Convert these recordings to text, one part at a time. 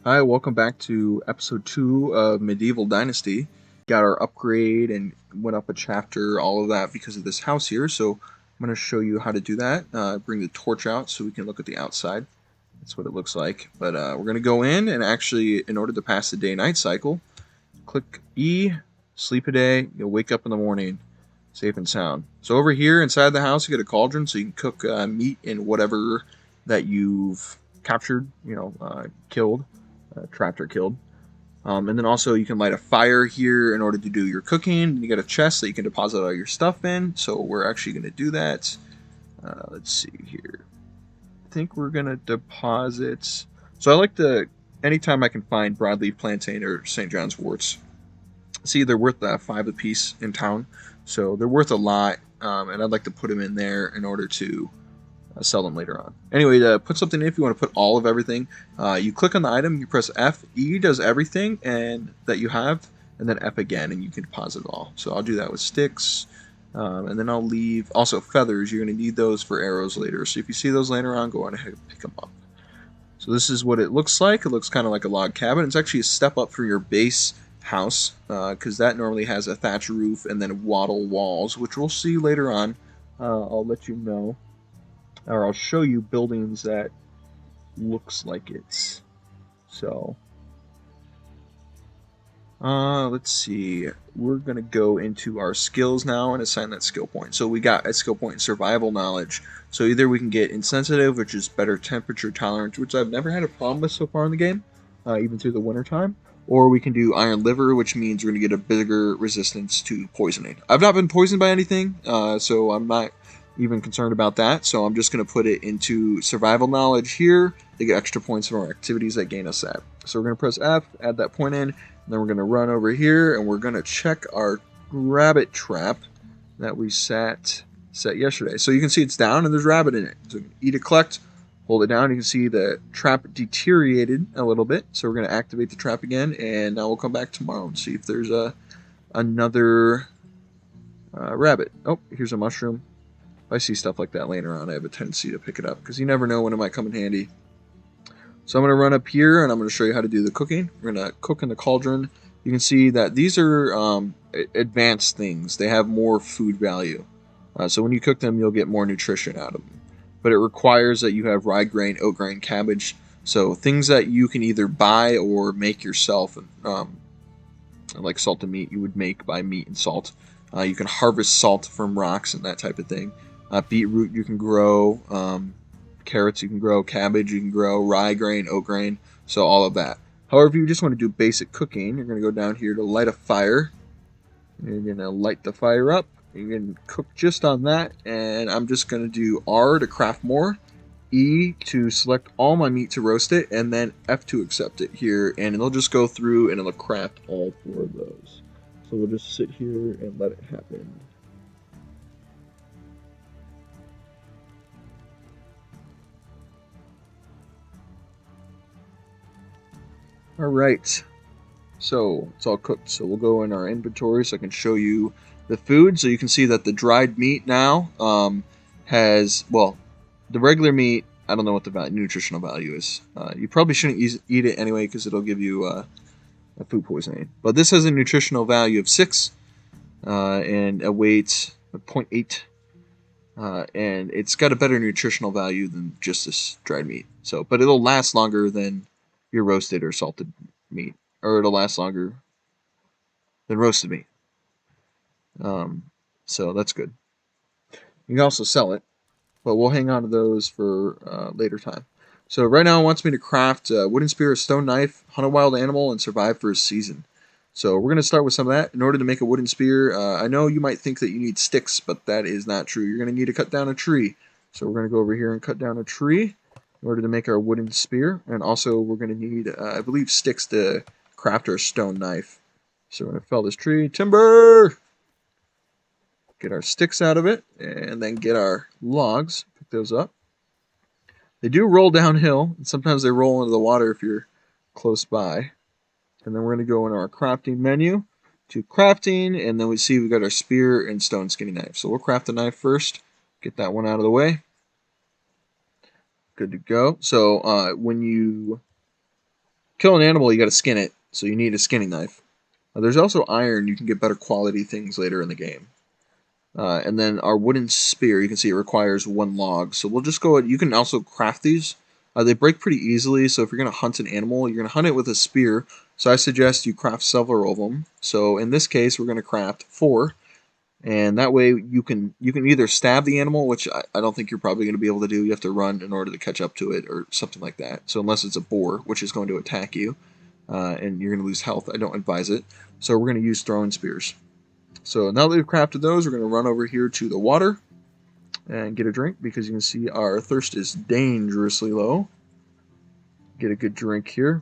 Hi, welcome back to episode 2 of Medieval Dynasty. Got our upgrade and went up a chapter, all of that because of this house here. So I'm going to show you how to do that. Bring the torch out so we can look at the outside. That's what it looks like. But we're going to go in and actually, in order to pass the day-night cycle, click E, sleep a day, you'll wake up in the morning safe and sound. So over here inside the house, you get a cauldron so you can cook meat in whatever that you've captured, killed, trapped or killed. And then also you can light a fire here in order to do your cooking. You get a chest that you can deposit all your stuff in. So we're actually going to do that. Let's see here. I think we're going to deposit. So I like to, anytime I can find broadleaf plantain or St. John's worts. See, they're worth 5 a piece in town. So they're worth a lot. And I'd like to put them in there in order to sell them later on. Anyway, to put something in, if you want to put all of everything, you click on the item, you press F, E does everything and that you have, and then F again, and you can deposit it all. So I'll do that with sticks, and then I'll leave, also feathers, you're going to need those for arrows later. So if you see those laying around, go on ahead and pick them up. So this is what it looks like. It looks kind of like a log cabin. It's actually a step up for your base house, because that normally has a thatch roof and then wattle walls, which we'll see later on. I'll let you know, or I'll show you buildings that looks like it. So, let's see. We're going to go into our skills now and assign that skill point. So we got a skill point in survival knowledge. So either we can get insensitive, which is better temperature tolerance, which I've never had a problem with so far in the game, even through the winter time. Or we can do iron liver, which means we're going to get a bigger resistance to poisoning. I've not been poisoned by anything, so I'm not even concerned about that. So I'm just going to put it into survival knowledge here to get extra points from our activities that gain us that. So we're going to press F, add that point in, and then we're going to run over here and we're going to check our rabbit trap that we set yesterday. So you can see it's down and there's rabbit in it. So eat a collect, hold it down. You can see the trap deteriorated a little bit. So we're going to activate the trap again, and now we'll come back tomorrow and see if there's another rabbit. Oh, here's a mushroom. If I see stuff like that laying around, I have a tendency to pick it up because you never know when it might come in handy. So I'm going to run up here and I'm going to show you how to do the cooking. We're going to cook in the cauldron. You can see that these are advanced things. They have more food value. So when you cook them, you'll get more nutrition out of them. But it requires that you have rye grain, oat grain, cabbage. So things that you can either buy or make yourself, like salt and meat, you would make by meat and salt. You can harvest salt from rocks and that type of thing. Beetroot you can grow. Carrots you can grow, cabbage you can grow, rye grain, oat grain, so all of that. However, if you just want to do basic cooking, you're going to go down here to light a fire. You're going to light the fire up. You're going to cook just on that, and I'm just going to do R to craft more, E to select all my meat to roast it, and then F to accept it here, and it'll just go through and it'll craft all 4 of those. So we'll just sit here and let it happen. All right, so it's all cooked. So we'll go in our inventory so I can show you the food. So you can see that the dried meat now has, well, the regular meat, I don't know what the nutritional value is. You probably shouldn't eat it anyway because it'll give you a food poisoning. But this has a nutritional value of 6 and a weight of 0.8. And it's got a better nutritional value than just this dried meat. So, but it'll last longer than your roasted or salted meat, or it'll last longer than roasted meat. So that's good. You can also sell it, but we'll hang on to those for later time. So right now it wants me to craft a wooden spear, a stone knife, hunt a wild animal, and survive for a season. So we're going to start with some of that. In order to make a wooden spear, I know you might think that you need sticks, but that is not true. You're going to need to cut down a tree. So we're going to go over here and cut down a tree in order to make our wooden spear. And also we're going to need, I believe, sticks to craft our stone knife. So we're going to fell this tree. Timber! Get our sticks out of it, and then get our logs. Pick those up. They do roll downhill, and sometimes they roll into the water if you're close by. And then we're going to go into our crafting menu to crafting, and then we see we've got our spear and stone skinny knife. So we'll craft the knife first, get that one out of the way. Good to go. So when you kill an animal, you got to skin it, so you need a skinning knife. There's also iron. You can get better quality things later in the game. And then our wooden spear, you can see it requires 1 log. So we'll just go ahead. You can also craft these. They break pretty easily, so if you're going to hunt an animal, you're going to hunt it with a spear. So I suggest you craft several of them. So in this case, we're going to craft 4. And that way you can either stab the animal, which I don't think you're probably going to be able to do. You have to run in order to catch up to it or something like that. So unless it's a boar, which is going to attack you, and you're going to lose health, I don't advise it. So we're going to use throwing spears. So now that we've crafted those, we're going to run over here to the water and get a drink, because you can see our thirst is dangerously low. Get a good drink here.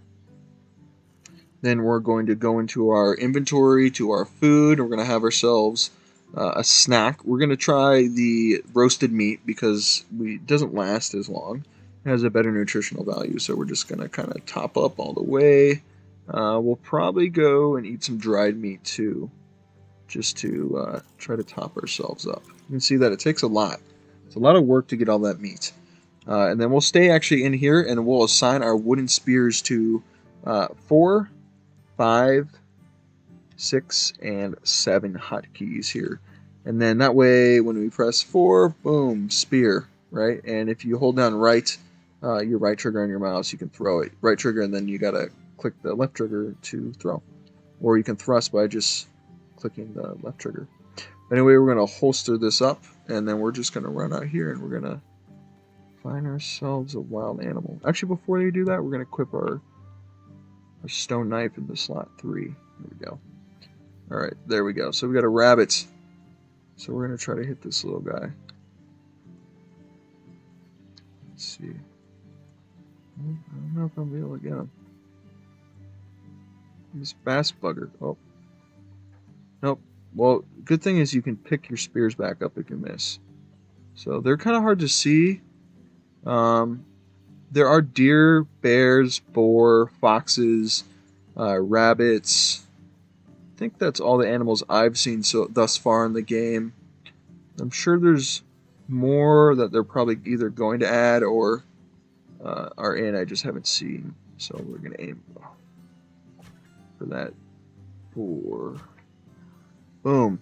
Then we're going to go into our inventory, to our food. We're going to have ourselves a snack. We're going to try the roasted meat because it doesn't last as long. It has a better nutritional value, so we're just going to kind of top up all the way. We'll probably go and eat some dried meat too, just to try to top ourselves up. You can see that it takes a lot. It's a lot of work to get all that meat. And then we'll stay actually in here, and we'll assign our wooden spears to 4, 5, 6, and 7 hotkeys here. And then that way, when we press 4, boom, spear, right? And if you hold down right, your right trigger on your mouse, you can throw it. Right trigger, and then you gotta click the left trigger to throw. Or you can thrust by just clicking the left trigger. Anyway, we're going to holster this up, and then we're just going to run out here, and we're going to find ourselves a wild animal. Actually, before we do that, we're going to equip our stone knife into slot 3. There we go. Alright, there we go. So we got a rabbit. So we're going to try to hit this little guy. Let's see. I don't know if I'm going to be able to get him. This bass bugger. Oh. Nope. Well, good thing is you can pick your spears back up if you miss. So they're kind of hard to see. There are deer, bears, boar, foxes, rabbits. I think that's all the animals I've seen thus far in the game. I'm sure there's more that they're probably either going to add or are in. I just haven't seen. So we're going to aim for that boar. Boom.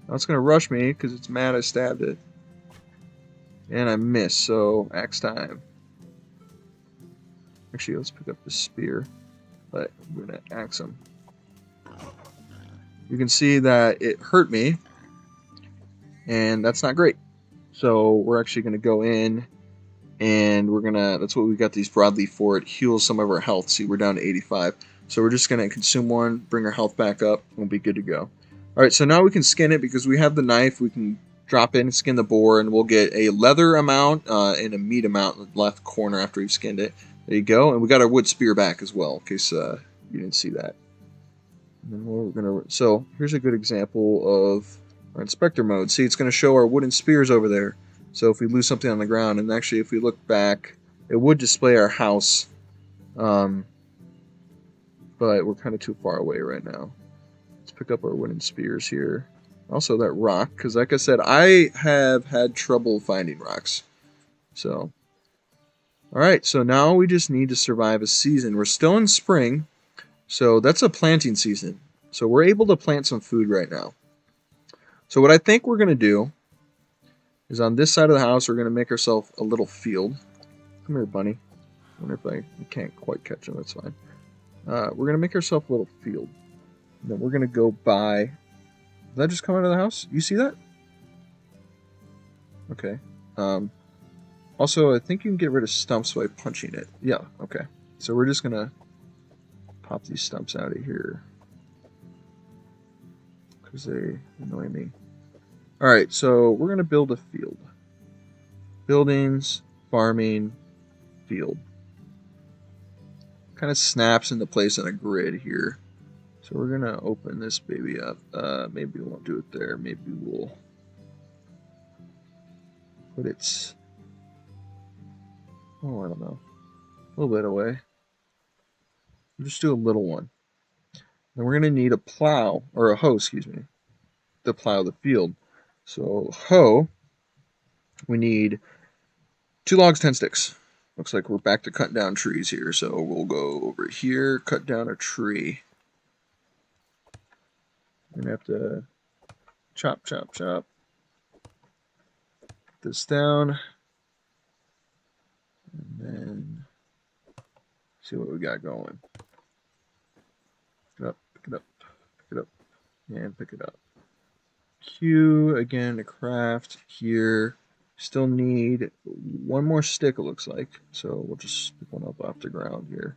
Now it's going to rush me because it's mad I stabbed it. And I missed, so axe time. Actually, let's pick up the spear. But I'm going to axe him. You can see that it hurt me. And that's not great. So we're actually going to go in. And we're going to... That's what we got these broadleaf for. It heals some of our health. See, we're down to 85. So we're just going to consume one, bring our health back up, and we'll be good to go. Alright, so now we can skin it because we have the knife. We can drop in and skin the boar, and we'll get a leather amount and a meat amount in the left corner after we've skinned it. There you go. And we got our wood spear back as well, in case you didn't see that. And then we're gonna... So here's a good example of our inspector mode. See, it's going to show our wooden spears over there. So if we lose something on the ground, and actually if we look back, it would display our house. But we're kind of too far away right now. Let's pick up our wooden spears here. Also that rock, because like I said, I have had trouble finding rocks. So, alright, so now we just need to survive a season. We're still in spring, so that's a planting season. So we're able to plant some food right now. So what I think we're going to do is on this side of the house, we're going to make ourselves a little field. Come here, bunny. I wonder if I can't quite catch him, that's fine. We're going to make ourselves a little field. And then we're going to go by... Did that just come out of the house? You see that? Okay. Also, I think you can get rid of stumps by punching it. Yeah, okay. So we're just going to pop these stumps out of here. Because they annoy me. Alright, so we're going to build a field. Buildings, farming, field. Kind of snaps into place on a grid here. So we're going to open this baby up. Maybe we won't do it there. Maybe we'll put it... Oh, I don't know. A little bit away. We'll just do a little one. Then we're going to need a plow, or a hoe, excuse me, to plow the field. So, hoe, we need 2 logs, 10 sticks. Looks like we're back to cutting down trees here, so we'll go over here, cut down a tree. I'm gonna have to chop, chop, chop this down, and then see what we got going. Pick it up, pick it up, pick it up, and pick it up. Q again to craft here. Still need one more stick, it looks like. So we'll just pick one up off the ground here.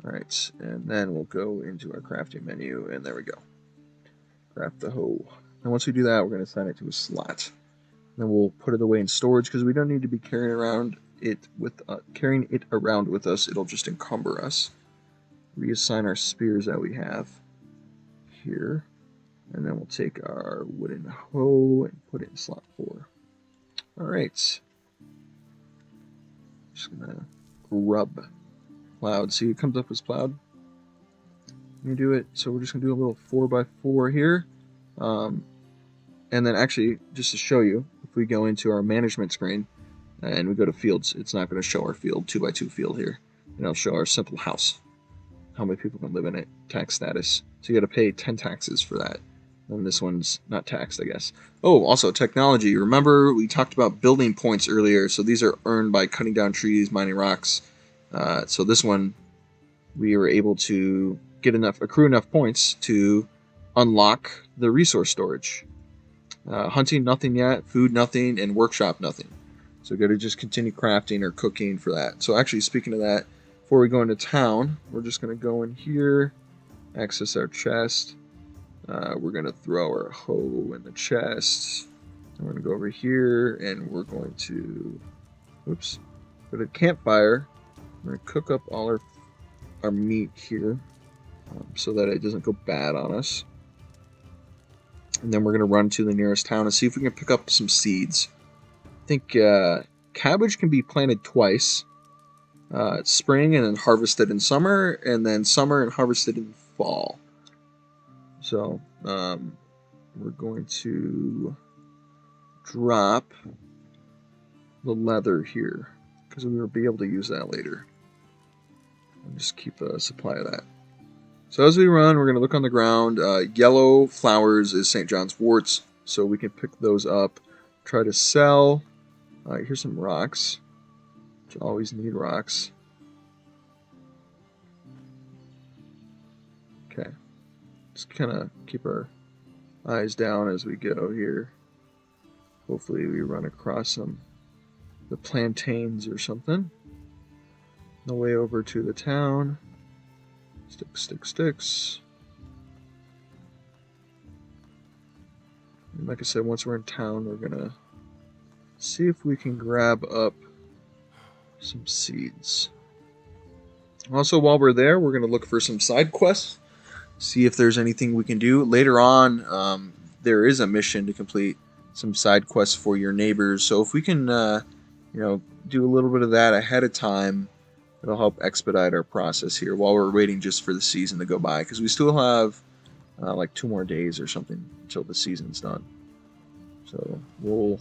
Alright, and then we'll go into our crafting menu, and there we go. Craft the hoe. And once we do that, we're going to assign it to a slot. Then we'll put it away in storage because we don't need to be carrying it around with us. It'll just encumber us. Reassign our spears that we have here. And then we'll take our wooden hoe and put it in slot 4. Alright. Just gonna grub plowed. See, it comes up as plowed. You do it. So we're just gonna do a little 4x4 here. And then actually, just to show you, if we go into our management screen and we go to fields, it's not going to show our field, 2x2 field here. And it'll show our simple house. How many people can live in it, tax status. So you got to pay 10 taxes for that. And this one's not taxed, I guess. Oh, also technology. Remember we talked about building points earlier. So these are earned by cutting down trees, mining rocks. So this one, we were able to accrue enough points to unlock the resource storage. Hunting, nothing yet. Food, nothing. And workshop, nothing. So got to just continue crafting or cooking for that. So actually, speaking of that, before we go into town, we're just going to go in here, access our chest. We're going to throw our hoe in the chest. I'm going to go over here, and we're going to, put a campfire. We're going to cook up all our meat here so that it doesn't go bad on us. And then we're going to run to the nearest town and see if we can pick up some seeds. I think cabbage can be planted twice. Spring and then harvested in summer, and then summer and harvested in fall. So we're going to drop the leather here because we will be able to use that later. And just keep a supply of that. So as we run, we're going to look on the ground. Yellow flowers is St. John's worts, so we can pick those up. Try to sell. Here's some rocks. You always need rocks. Okay. Just kind of keep our eyes down as we go here. Hopefully we run across the plantains or something. On the way over to the town. Sticks. And like I said, once we're in town, we're going to see if we can grab up some seeds. Also, while we're there, we're going to look for some side quests. See if there's anything we can do. Later on, there is a mission to complete some side quests for your neighbors. So if we can, do a little bit of that ahead of time, it'll help expedite our process here while we're waiting just for the season to go by. Because we still have like 2 more days or something until the season's done. So we'll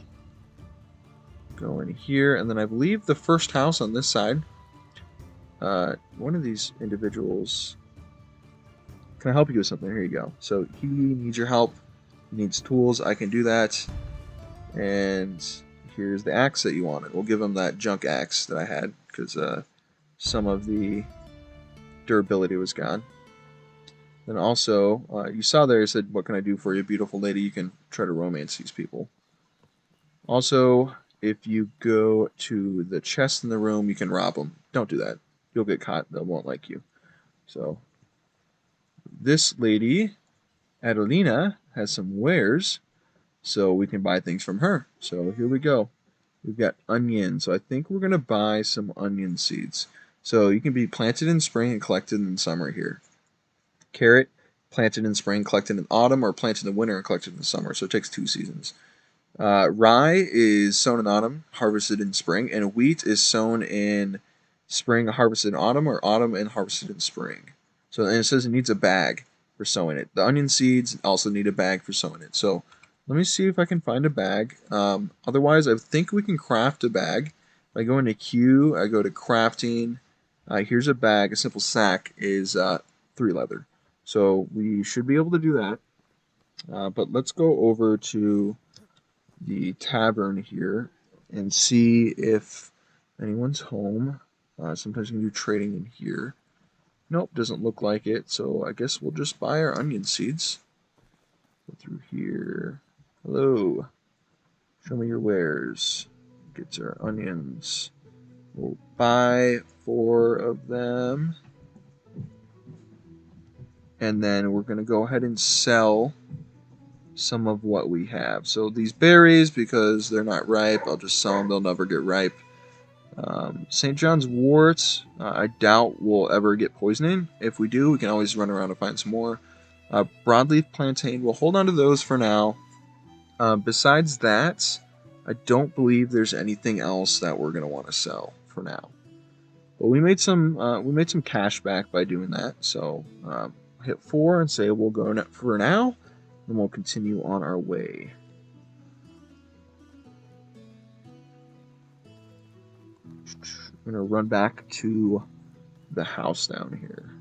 go in here, and then I believe the first house on this side, one of these individuals, can I help you with something? Here you go. So he needs your help. He needs tools. I can do that. And here's the axe that you wanted. We'll give him that junk axe that I had because some of the durability was gone. Then also, you saw there, it said, "What can I do for you, beautiful lady?" You can try to romance these people. Also, if you go to the chest in the room, you can rob them. Don't do that. You'll get caught. They won't like you. So, this lady, Adelina, has some wares, so we can buy things from her. So, here we go. We've got onion. So, I think we're going to buy some onion seeds. So, you can be planted in spring and collected in summer here. Carrot, planted in spring, collected in autumn, or planted in winter and collected in summer. So, it takes 2 seasons. Rye is sown in autumn, harvested in spring, and wheat is sown in spring, harvested in autumn, or autumn and harvested in spring. So, and it says it needs a bag for sowing it. The onion seeds also need a bag for sowing it. So, let me see if I can find a bag. Otherwise, I think we can craft a bag I go into Q, I go to crafting. Here's a bag. A simple sack is 3 leather. So we should be able to do that. But let's go over to the tavern here and see if anyone's home. Sometimes you can do trading in here. Nope, doesn't look like it. So I guess we'll just buy our onion seeds. Go through here. Hello. Show me your wares. Get our onions. We'll buy 4 of them. And then we're going to go ahead and sell some of what we have. So these berries, because they're not ripe, I'll just sell them. They'll never get ripe. St. John's wort, I doubt we'll ever get poisoning. If we do, we can always run around and find some more. Broadleaf plantain, we'll hold on to those for now. Besides that, I don't believe there's anything else that we're going to want to sell for now. But we made some cash back by doing that. So hit 4 and say we'll go for now, and we'll continue on our way. I'm going to run back to the house down here.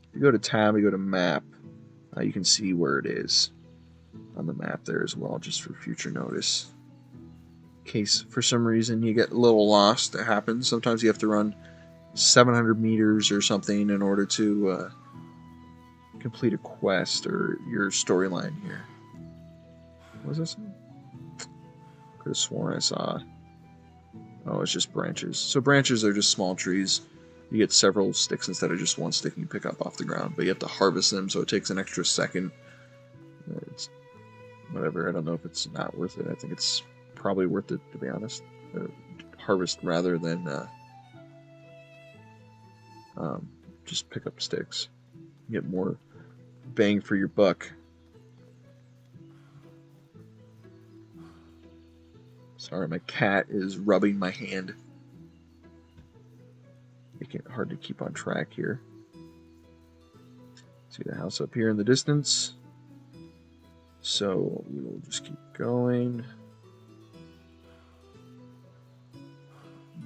If you go to tab, you go to map, you can see where it is on the map there as well, just for future notice. In case for some reason you get a little lost, it happens. Sometimes you have to run 700 meters or something in order to complete a quest or your storyline here. What was this? Could have sworn I saw. Oh, it's just branches. So branches are just small trees. You get several sticks instead of just one stick you pick up off the ground, but you have to harvest them, so it takes an extra second. It's whatever. I don't know if it's not worth it. I think it's probably worth it, to be honest. Harvest rather than just pick up sticks. You get more bang for your buck. Sorry, my cat is rubbing my hand. Making it hard to keep on track here. See the house up here in the distance. So we will just keep going.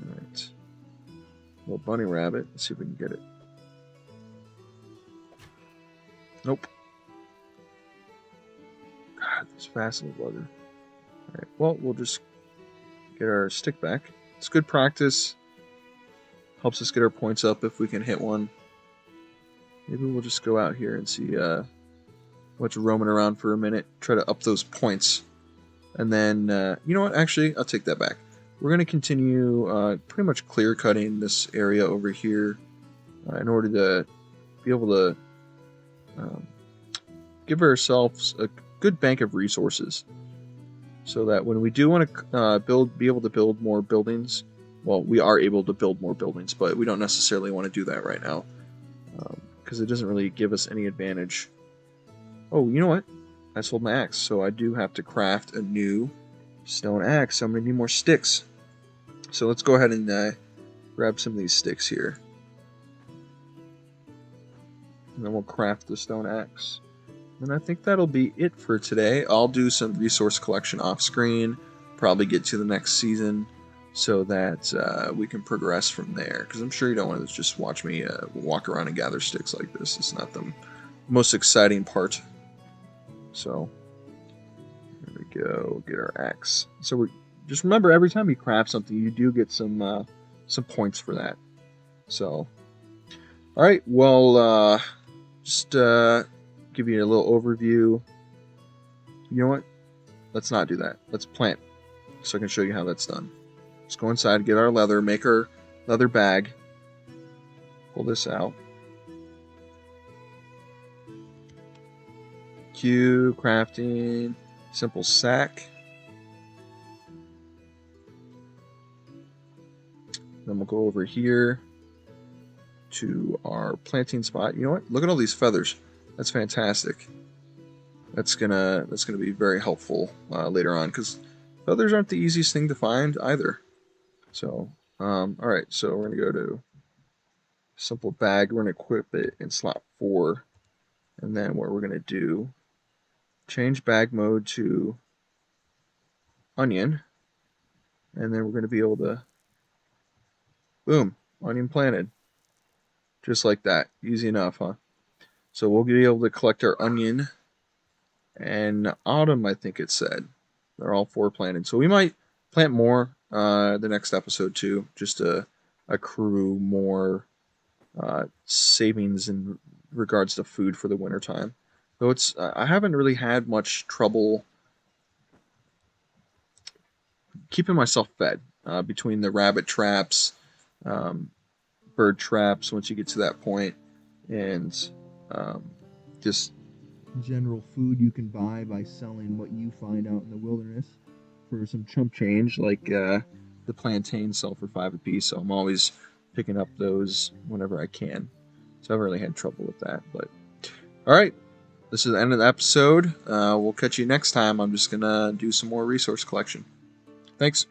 Alright. Little bunny rabbit. Let's see if we can get it. Nope. God, this fast little bugger. Alright, well, we'll just get our stick back. It's good practice. Helps us get our points up if we can hit one. Maybe we'll just go out here and see what's roaming around for a minute. Try to up those points. And then, you know what? Actually, I'll take that back. We're going to continue pretty much clear cutting this area over here in order to be able to give ourselves a good bank of resources. So that when we do want to be able to build more buildings, well, we are able to build more buildings, but we don't necessarily want to do that right now because it doesn't really give us any advantage. Oh, you know what? I sold my axe, so I do have to craft a new stone axe. So I'm going to need more sticks. So let's go ahead and grab some of these sticks here. And then we'll craft the stone axe. And I think that'll be it for today. I'll do some resource collection off screen, probably get to the next season so that we can progress from there. Because I'm sure you don't want to just watch me walk around and gather sticks like this. It's not the most exciting part. So, there we go. Get our axe. So just remember, every time you craft something, you do get some points for that. So, all right. Well, just give you a little overview. You know what? Let's not do that. Let's plant, so I can show you how that's done. Let's go inside, get our leather, make our leather bag. Pull this out. Q, crafting, simple sack. Then we'll go over here to our planting spot. You know what? Look at all these feathers. That's fantastic. That's gonna be very helpful later on, because feathers aren't the easiest thing to find either. So, all right. So we're gonna go to simple bag. We're gonna equip it in slot 4, and then what we're gonna do, change bag mode to onion, and then we're gonna be able to Boom, onion planted. Just like that. Easy enough, huh? So we'll be able to collect our onion. And autumn, I think it said. They're all 4 planted. So we might plant more the next episode too, just to accrue more savings in regards to food for the wintertime. Though I haven't really had much trouble keeping myself fed between the rabbit traps, um, bird traps once you get to that point, and um, just general food you can buy by selling what you find out in the wilderness for some chump change, like the plantains sell for 5 apiece. So I'm always picking up those whenever I can. So I haven't really had trouble with that. But all right, this is the end of the episode. We'll catch you next time. I'm just gonna do some more resource collection. Thanks.